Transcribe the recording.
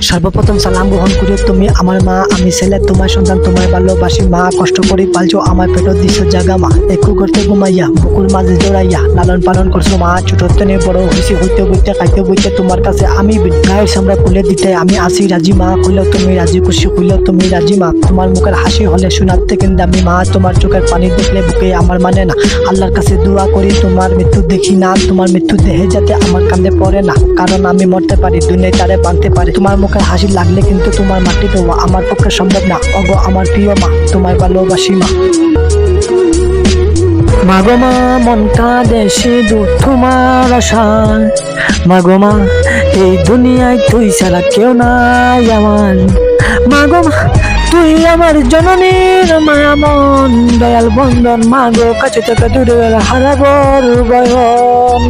সর্বপ্রথম সালাম গ্রহণ করি তুমি আমার মা, আমি ছেলে তোমার সন্তান, তোমায় ভালোবাসি মা। কষ্ট করে পালছো আমার পেটত দিছো জাগা মা, একু করতে ঘুমাইয়া বুকুর মাঝে জড়াইয়া লালন পালন করছো মা। ছোট থেকে বড় হয়েছি, হইতে বইতে খাইতে বইতে তোমার কাছে আমি গায়ের সামরা খুলে দিতে আমি আসি রাজি মা। কইলেও তুমি রাজি, খুশি কইলেও তুমি রাজি মা। তোমার মুখের হাসি হলে শোনার থেকে দামি মা, তোমার চোখের পানি দেখলে বুকে আমার মানে না। আল্লাহর কাছে দোয়া করি তোমার মৃত্যু দেখি না, তোমার মৃত্যু দেহে যাতে আমার কান্দে পড়ে না, কারণ আমি মরতে পারি দুনিয়ায় তারে বাঁধতে পারি। তোমার মুখের হাসি লাগলে কিন্তু তোমার মাটি দেওয়া আমার পক্ষে সম্ভব না। ওগো আমার প্রিয় মা, তোমায় ভালোবাসি মা। মাগো মা মন কাঁদে শুধু তোমার আশায়, মাগো মা এই দুনিয়ায় তুই ছাড়া কেউ নাই আমার। মাগো মা তুই আমার জননীর মায়া মন, দয়াল বন্ধন মাগো কাছে থেকে দূরে হারাবর বয়ন।